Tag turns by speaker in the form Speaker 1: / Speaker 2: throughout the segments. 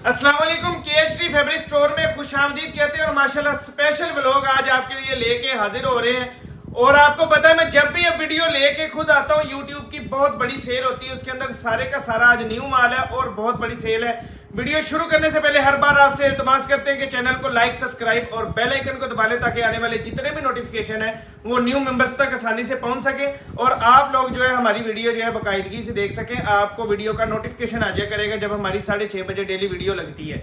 Speaker 1: अस्सलाम वालेकुम। KHD fabric store में खुशामदीद कहते हैं और माशाल्लाह स्पेशल व्लॉग आज आपके लिए लेके हाजिर हो रहे हैं। और आपको पता है मैं जब भी अब वीडियो लेके खुद आता हूँ, यूट्यूब की बहुत बड़ी सेल होती है, उसके अंदर सारे का सारा आज न्यू माल है और बहुत बड़ी सेल है। वीडियो शुरू करने से पहले हर बार आपसे इल्तमास करते हैं कि चैनल को लाइक, सब्सक्राइब और बेल आइकन को दबा लें ताकि आने वाले जितने भी नोटिफिकेशन है वो न्यू मेंबर्स तक आसानी से पहुंच सके और आप लोग जो है हमारी वीडियो जो है बाकायदगी से देख सकें। आपको वीडियो का नोटिफिकेशन आ जाया करेगा जब हमारी 6:30 बजे डेली वीडियो लगती है।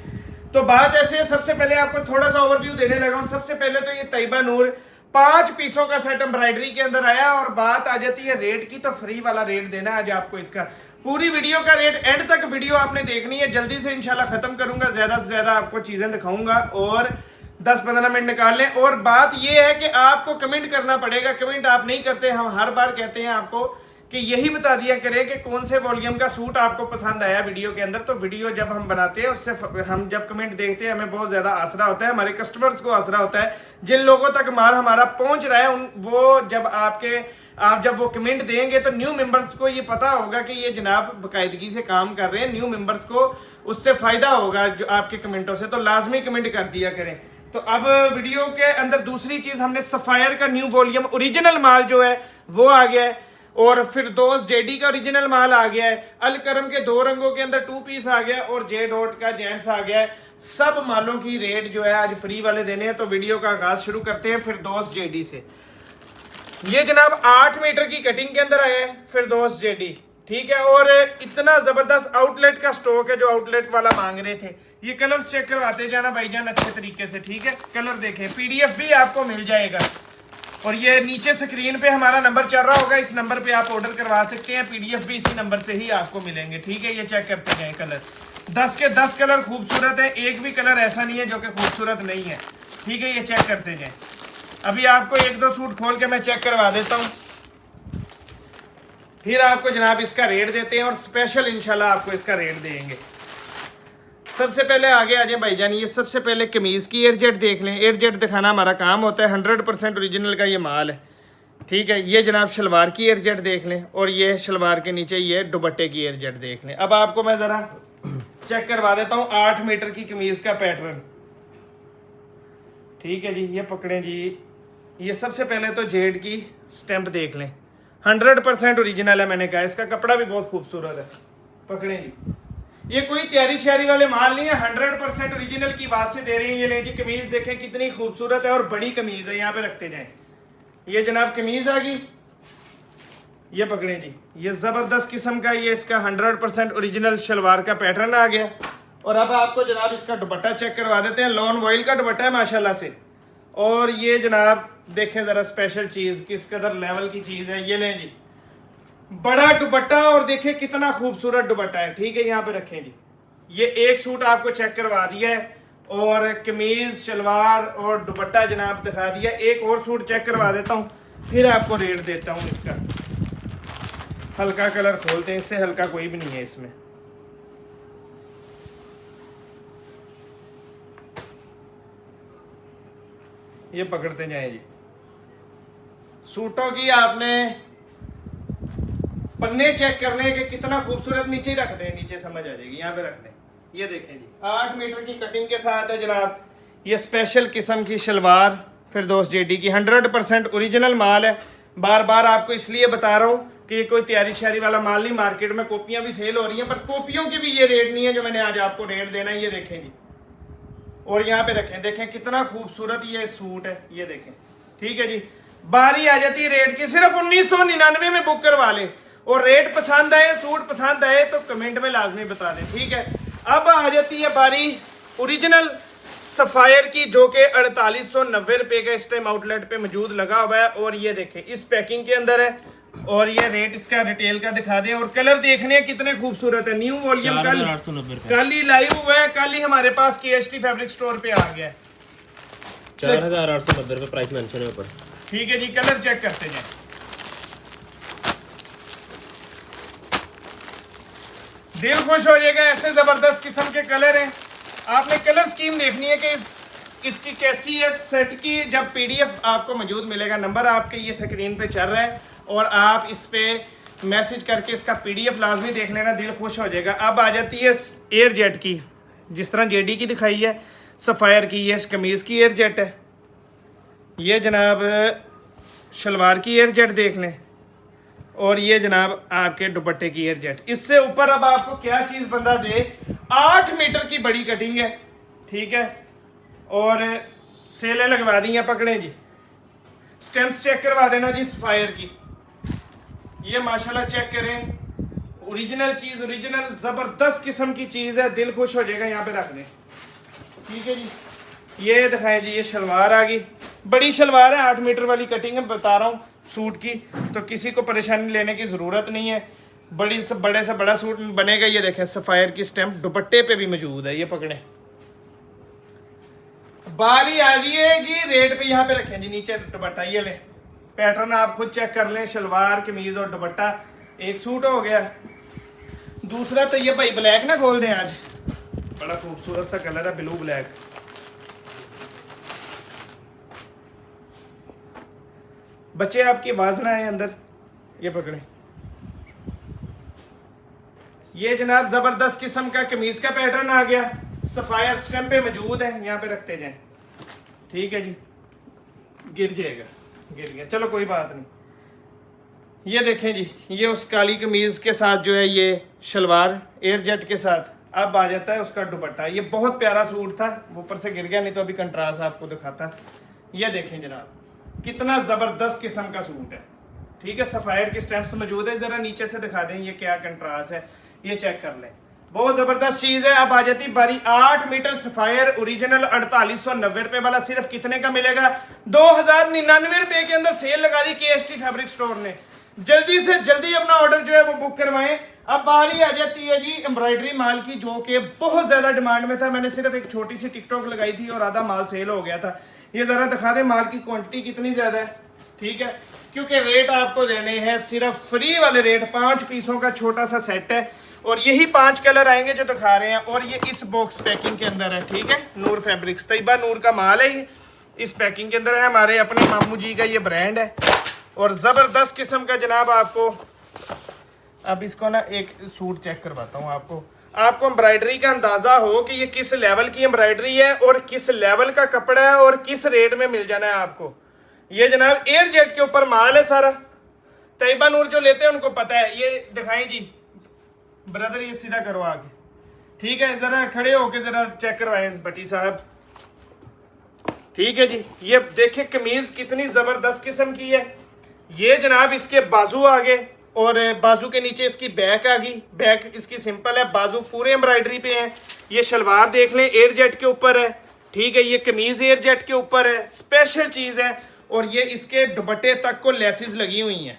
Speaker 1: तो बात ऐसे है, सबसे पहले आपको थोड़ा सा ओवरव्यू देने लगा हूं। सबसे पहले तो ये तैयबा नूर 5 पीसों का सेट एम्ब्रॉयडरी के अंदर आया और बात आ जाती है रेट की, तो फ्री वाला रेट देना है आज आपको। इसका पूरी वीडियो का रेट एंड तक वीडियो आपने देखनी है। जल्दी से इंशाल्लाह खत्म करूंगा, ज्यादा से ज्यादा आपको चीजें दिखाऊंगा और 10-15 मिनट निकाल लें। और बात यह है कि आपको कमेंट करना पड़ेगा, कमेंट आप नहीं करते। हम हर बार कहते हैं आपको कि यही बता दिया करें कि कौन से वॉल्यूम का सूट आपको पसंद आया वीडियो के अंदर। तो वीडियो जब हम बनाते हैं उससे हम जब कमेंट देखते हैं हमें बहुत ज़्यादा आसरा होता है, हमारे कस्टमर्स को आसरा होता है। जिन लोगों तक माल हमारा पहुंच रहा है वो जब आप जब वो कमेंट देंगे तो न्यू मेंबर्स को ये पता होगा कि ये जनाब बाकायदगी से काम कर रहे हैं। न्यू मेंबर्स को उससे फ़ायदा होगा जो आपके कमेंटों से, तो लाजमी कमेंट कर दिया करें। तो अब वीडियो के अंदर दूसरी चीज़, हमने सफ़ायर का न्यू वॉल्यूम ओरिजिनल माल जो है वो आ गया है और फिरदौस जेडी का ओरिजिनल माल आ गया है। अलकरम के 2 रंगों के अंदर 2 पीस आ गया और जे डॉट का जेंट्स आ गया है। सब मालों की रेट जो है आज फ्री वाले देने हैं। तो वीडियो का आगाज शुरू करते हैं फिरदौस जेडी से। ये जनाब 8 मीटर की कटिंग के अंदर आया है फिरदौस जेडी, ठीक है। और इतना जबरदस्त आउटलेट का स्टॉक है जो आउटलेट वाला मांग रहे थे। ये कलर्स चेक करवाते जाना भाईजान अच्छे तरीके से, ठीक है। कलर देखें, PDF भी आपको मिल जाएगा और ये नीचे स्क्रीन पे हमारा नंबर चल रहा होगा, इस नंबर पे आप ऑर्डर करवा सकते हैं। PDF भी इसी नंबर से ही आपको मिलेंगे, ठीक है। ये चेक करते जाएं कलर, 10 के 10 कलर खूबसूरत है, एक भी कलर ऐसा नहीं है जो कि खूबसूरत नहीं है, ठीक है। ये चेक करते जाएं। अभी आपको 1-2 सूट खोल के मैं चेक करवा देता हूँ, फिर आपको जनाब इसका रेट देते हैं और स्पेशल इंशाल्लाह आपको इसका रेट देंगे। सबसे पहले आगे आ जाए भाईजान। ये सबसे पहले कमीज़ की एयरजेट देख लें। एयरजेट दिखाना हमारा काम होता है, 100% ओरिजिनल का ये माल है, ठीक है। ये जनाब शलवार की एयरजेट देख लें और ये शलवार के नीचे ये दुपट्टे की एयरजेट देख लें। अब आपको मैं ज़रा चेक करवा देता हूँ 8 मीटर की कमीज़ का पैटर्न, ठीक है जी। ये पकड़ें जी, ये सबसे पहले तो जेड की स्टैंप देख लें, 100% ओरिजिनल है। मैंने कहा इसका कपड़ा भी बहुत खूबसूरत है, पकड़ें जी। ये कोई तैयारी श्यारी वाले माल नहीं है, 100% ओरिजिनल की बात से दे रहे हैं। ये लें जी, कमीज देखें कितनी खूबसूरत है और बड़ी कमीज है, यहाँ पे रखते जाएं। ये जनाब कमीज आ गई, ये पकड़ें जी। ये जबरदस्त किस्म का ये इसका 100% ओरिजिनल शलवार का पैटर्न आ गया। और अब आपको जनाब इसका दुपट्टा चेक करवा देते हैं। लॉन वॉइल का दुपट्टा है माशाल्लाह से। और ये जनाब देखें जरा स्पेशल चीज, किस कदर लेवल की चीज है। ये लें जी, बड़ा दुपट्टा और देखें कितना खूबसूरत दुपट्टा है, ठीक है। यहाँ पे रखें जी। ये एक सूट आपको चेक करवा दिया है और कमीज, शलवार और दुपट्टा जनाब दिखा दिया। एक और सूट चेक करवा देता हूँ, फिर आपको रेट देता हूँ इसका। हल्का कलर खोलते हैं, इससे हल्का कोई भी नहीं है इसमें। ये पकड़ते जाए जी। सूटों की आपने पन्ने चेक करने के कितना खूबसूरत, नीचे ही रख दें, नीचे समझ आ जाएगी, यहाँ पे रख दें। ये देखें जी, 8 मीटर की कटिंग के साथ है जनाब ये स्पेशल किस्म की शलवार फिरदौस जेडी की, 100% ओरिजिनल माल है। बार बार आपको इसलिए बता रहा हूँ कि ये कोई तैयारी श्यारी वाला माल नहीं। मार्केट में कॉपियाँ भी सेल हो रही हैं पर कॉपियों के भी ये रेट नहीं है जो मैंने आज आपको रेट देना है। ये देखें जी, और यहाँ पे रखें, देखें कितना खूबसूरत ये सूट है, ये देखें, ठीक है जी। बारी आ जाती है रेट की, सिर्फ 1999 में बुक करवा लें और रेट पसंद आए, सूट पसंद आए तो कमेंट में लाजमी बता दें, ठीक है। अब आ जाती है बारी ओरिजिनल सफ़ायर की जो कि 4890 रुपये का इस टाइम आउटलेट पे मौजूद लगा हुआ है। और ये देखें इस पैकिंग के अंदर है और ये रेट इसका रिटेल का दिखा दें। और कलर देखने कितने खूबसूरत है। न्यू वॉल्यूम कल ही लाइव हुआ है, कल ही हमारे पास KHD फैब्रिक स्टोर पे आ गया है।
Speaker 2: 4890 रुपये प्राइस मेंशन है ऊपर,
Speaker 1: ठीक है जी। कलर चेक करते जाए, दिल खुश हो जाएगा, ऐसे जबरदस्त किस्म के कलर हैं। आपने कलर स्कीम देखनी है कि इसकी कैसी है सेट की। जब PDF आपको मौजूद मिलेगा, नंबर आपके ये स्क्रीन पे चल रहा है और आप इस पे मैसेज करके इसका PDF लाजमी देख लेना, दिल खुश हो जाएगा। अब आ जाती है एयर जेट की, जिस तरह जेडी की दिखाई है, सफ़ायर की ये कमीज़ की एयर जेट है, ये जनाब शलवार की एयर जेट देख लें, और ये जनाब आपके दुपट्टे की एयर जेट। इससे ऊपर अब आपको क्या चीज़ बंदा दे, 8 मीटर की बड़ी कटिंग है, ठीक है, और सेलें लगवा दी हैं, पकड़ें जी, स्टेम्स चेक करवा देना जी सफ़ायर की, ये माशाल्लाह चेक करें, ओरिजिनल चीज़, ओरिजिनल ज़बरदस्त किस्म की चीज़ है, दिल खुश हो जाएगा, यहाँ पे रख दें, ठीक है जी। ये दिखाएं जी, ये शलवार आ गई, बड़ी शलवार है, 8 मीटर वाली कटिंग है, बता रहा हूँ सूट की, तो किसी को परेशानी लेने की ज़रूरत नहीं है, बड़ी से बड़े से बड़ा सूट बनेगा। ये देखें सफ़ायर की स्टैम्प दुपट्टे पे भी मौजूद है, ये पकड़ें, बारी आ जाइएगी रेट पे, यहाँ पे रखें जी, नीचे दुपट्टा, ये लें, पैटर्न आप खुद चेक कर लें, शलवार कमीज़ और दुपट्टा, एक सूट हो गया। दूसरा तो ये भाई ब्लैक ना खोल दें आज, बड़ा खूबसूरत सा कलर है, ब्लू ब्लैक, बच्चे आपकी आवाज ना आए अंदर, ये पकड़े, ये जनाब जबरदस्त किस्म का कमीज का पैटर्न आ गया, सफायर स्टैम्प पे मौजूद है, यहाँ पे रखते जाएं, ठीक है जी, गिर जाएगा, गिर गया, चलो कोई बात नहीं। ये देखें जी, ये उस काली कमीज के साथ जो है ये शलवार एयर जेट के साथ अब आ जाता है उसका दुपट्टा। ये बहुत प्यारा सूट था, ऊपर से गिर गया, नहीं तो अभी कंट्रास्ट आपको दिखाता। ये देखें जनाब कितना ज़बरदस्त किस्म का सूट है, ठीक है, सफ़ायर की स्टैम्प्स मौजूद है, ज़रा नीचे से दिखा दें ये क्या कंट्रास्ट है, ये चेक कर लें, बहुत ज़बरदस्त चीज़ है। अब आ जाती बारी 8 मीटर सफ़ायर ओरिजिनल 4890 रुपये वाला, सिर्फ कितने का मिलेगा, 2099 रुपये के अंदर सेल लगा दी KST फैब्रिक स्टोर ने। जल्दी से जल्दी अपना ऑर्डर जो है वो बुक करवाएं। अब बारी आ जाती है जी एम्ब्रॉयडरी माल की, जो कि बहुत ज़्यादा डिमांड में था, मैंने सिर्फ एक छोटी सी टिकटॉक लगाई थी और आधा माल सेल हो गया था। ये ज़रा दिखा दें माल की क्वांटिटी कितनी ज़्यादा है, ठीक है, क्योंकि रेट आपको देने हैं सिर्फ फ्री वाले रेट, 5 पीसों का छोटा सा सेट है, और यही 5 कलर आएंगे जो दिखा रहे हैं, और ये इस बॉक्स पैकिंग के अंदर है, ठीक है, नूर फैब्रिक्स, तैयबा नूर का माल है, ये इस पैकिंग के अंदर है, हमारे अपने मामू जी का ये ब्रांड है, और ज़बरदस्त किस्म का जनाब आपको। अब इसको ना एक सूट चेक करवाता हूँ आपको एम्ब्रॉयडरी का अंदाज़ा हो कि ये किस लेवल की एम्ब्रॉयडरी है और किस लेवल का कपड़ा है और किस रेट में मिल जाना है आपको। ये जनाब एयर जेट के ऊपर माल है सारा, तैयबा नूर जो लेते हैं उनको पता है। ये दिखाएं जी ब्रदर, ये सीधा करो आगे, ठीक है, ज़रा खड़े होके ज़रा चेक करवाएं भट्टी साहब, ठीक है जी। ये देखिए कमीज़ कितनी ज़बरदस्त किस्म की है, ये जनाब इसके बाजू आगे और बाजू के नीचे इसकी बैक आ गई, बैक इसकी सिंपल है, बाजू पूरे एम्ब्रॉयडरी पे है। ये शलवार देख लें एयर जेट के ऊपर है, ठीक है, ये कमीज एयर जेट के ऊपर है, स्पेशल चीज़ है, और ये इसके दुपट्टे तक को लेसिस लगी हुई हैं,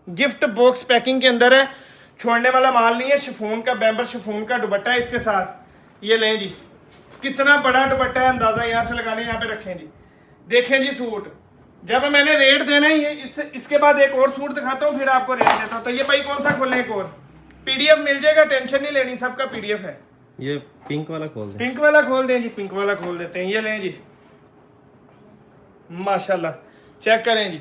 Speaker 1: गिफ्ट बॉक्स पैकिंग के अंदर है, छोड़ने वाला माल नहीं है, शिफॉन का बैम्बर शिफॉन का दुपट्टा है इसके साथ। ये लें जी, कितना बड़ा दुपट्टा है, अंदाज़ा यहाँ से लगा लें, यहाँ पे रखें जी, देखें जी सूट। जब मैंने रेट देना है, ये इसके बाद एक और सूट दिखाता हूँ, फिर आपको रेट देता हूँ। तो ये भाई कौन सा खोलें, एक और PDF मिल जाएगा, टेंशन नहीं लेनी, सबका PDF है।
Speaker 2: ये पिंक वाला खोल दें,
Speaker 1: पिंक वाला खोल दें जी, पिंक वाला खोल देते हैं। ये लें जी, माशाल्लाह चेक करें जी,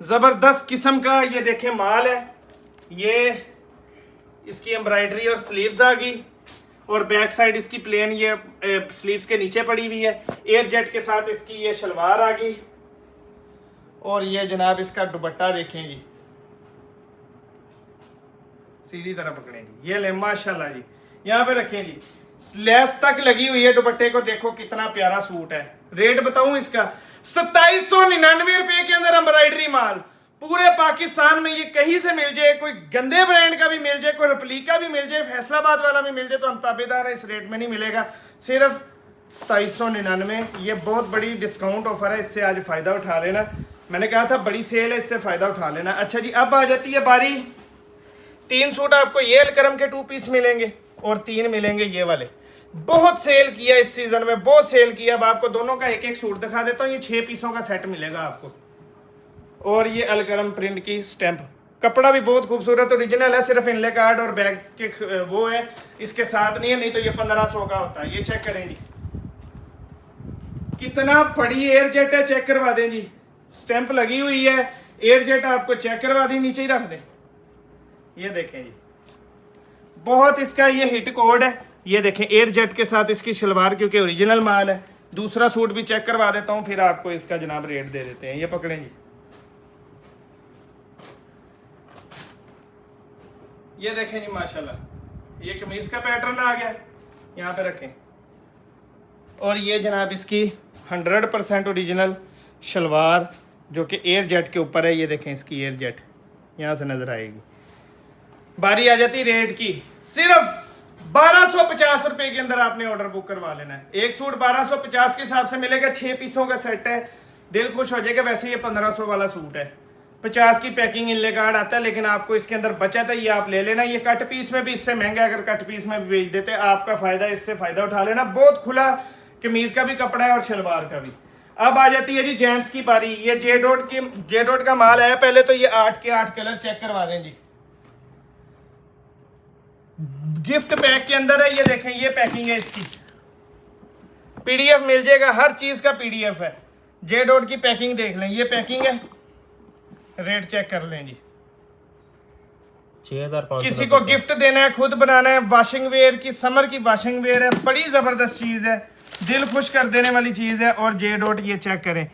Speaker 1: ज़बरदस्त किस्म का ये देखें माल है। ये इसकी एम्ब्रॉयडरी और स्लीव्स आ गई, और बैक साइड इसकी प्लेन ये स्लीव्स के नीचे पड़ी हुई है, एयर जेट के साथ इसकी ये शलवार आ गई, और ये जनाब इसका दुपट्टा देखें जी, सीधी तरह पकड़ेंगे, ये ले माशाल्लाह जी, यहाँ पे रखें जी, लेस तक लगी हुई है दुपट्टे को, देखो कितना प्यारा सूट है। रेट बताऊं इसका 2799 रुपए के अंदर एम्ब्रॉयडरी माल, पूरे पाकिस्तान में ये कहीं से मिल जाए, कोई गंदे ब्रांड का भी मिल जाए, कोई रिप्लिका भी मिल जाए, फैसलाबाद वाला भी मिल जाए, तो हम ताबेदार है, इस रेट में नहीं मिलेगा, सिर्फ 2799। ये बहुत बड़ी डिस्काउंट ऑफर है, इससे आज फ़ायदा उठा लेना, मैंने कहा था बड़ी सेल है, इससे फ़ायदा उठा लेना। अच्छा जी, अब आ जाती है बारी, 3 सूट आपको ये अलकरम के 2 पीस मिलेंगे, और 3 मिलेंगे ये वाले। बहुत सेल किया इस सीज़न में, बहुत सेल किया। अब आपको दोनों का एक एक सूट दिखा देता हूँ, ये 6 पीसों का सेट मिलेगा आपको, और ये अलकरम प्रिंट की स्टैंप, कपड़ा भी बहुत खूबसूरत ओरिजिनल है, सिर्फ इनले कार्ड और बैग के वो है, इसके साथ नहीं है, नहीं तो ये 1500 का होता है। ये चेक करें जी, कितना बड़ी एयर जेट है, चेक करवा दें जी, स्टैंप लगी हुई है, एयर जेट आपको चेक करवा दी, नीचे ही रख दें। ये देखें जी, बहुत इसका ये हिट कोड है, ये देखें एयर जेट के साथ इसकी शलवार, क्योंकि ओरिजिनल माल है। दूसरा सूट भी चेक करवा देता हूँ, फिर आपको इसका जनाब रेट दे देते हैं। ये पकड़ें जी, ये देखें जी माशाल्लाह, ये कमीज का पैटर्न आ गया, यहाँ पे रखें। और ये जनाब इसकी 100% ओरिजिनल शलवार जो कि एयर जेट के ऊपर है। ये देखें इसकी एयर जेट यहाँ से नजर आएगी। बारी आ जाती रेट की, सिर्फ 1250 रुपए के अंदर आपने ऑर्डर बुक करवा लेना है। एक सूट 1250 के हिसाब से मिलेगा, 6 पीसों का सेट है, दिल खुश हो जाएगा। वैसे ये 1500 वाला सूट है, 50 की पैकिंग इनले कार्ड आता है, लेकिन आपको इसके अंदर बचत है, ये आप ले लेना। ये कट पीस में भी इससे महंगा है, अगर कट पीस में भी बेच देते आपका फायदा, इससे फायदा उठा लेना। बहुत खुला कमीज का भी कपड़ा है और शलवार का भी। अब आ जाती है जी जेंट्स की बारी। ये जे डॉट का माल है। पहले तो ये 8 के 8 कलर चेक करवा दें जी। गिफ्ट पैक के अंदर है, ये देखें ये पैकिंग है इसकी, पीडीएफ मिल जाएगा, हर चीज का पीडीएफ है। जे डॉट की पैकिंग देख लें, ये पैकिंग है, रेट चेक कर लें जी।
Speaker 2: 6500।
Speaker 1: किसी को गिफ्ट देना है, खुद बनाना है, वॉशिंग वेयर की, समर की वॉशिंग वेयर है, बड़ी जबरदस्त चीज है, दिल खुश कर देने वाली चीज है। और जे डॉट ये चेक करें,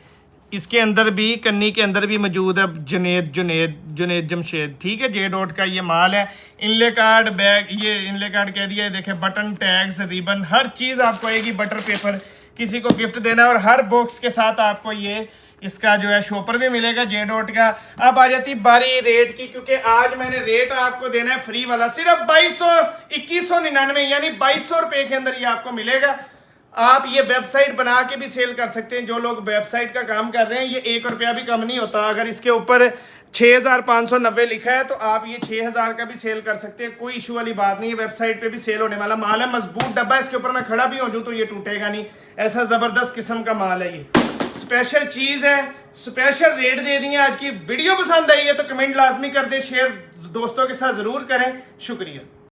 Speaker 1: इसके अंदर भी कन्नी के अंदर भी मौजूद है जुनेद जमशेद, ठीक है। जे डॉट का ये माल है। इनले कार्ड बैग, ये इनले कार्ड कह दिया, देखें बटन, टैग्स, रिबन, हर चीज़ आपको आएगी। बटर पेपर किसी को गिफ्ट देना है, और हर बॉक्स के साथ आपको ये इसका जो है शॉपर भी मिलेगा जे डॉट का। अब आ जाती बारी रेट की, क्योंकि आज मैंने रेट आपको देना है फ्री वाला, सिर्फ 2199 यानी 2200 रुपये के अंदर ये आपको मिलेगा। आप ये वेबसाइट बना के भी सेल कर सकते हैं। जो लोग वेबसाइट का काम कर रहे हैं, ये 1 रुपया भी कम नहीं होता। अगर इसके ऊपर 6590 लिखा है तो आप ये 6000 का भी सेल कर सकते हैं, कोई इशू वाली बात नहीं है। वेबसाइट पे भी सेल होने वाला माल है। मजबूत डब्बा, इसके ऊपर मैं खड़ा भी हो जाऊं तो ये टूटेगा नहीं, ऐसा जबरदस्त किस्म का माल है। ये स्पेशल चीज है, स्पेशल रेट दे दिए। आज की वीडियो पसंद आई है तो कमेंट लाजमी कर दे, शेयर दोस्तों के साथ जरूर करें। शुक्रिया।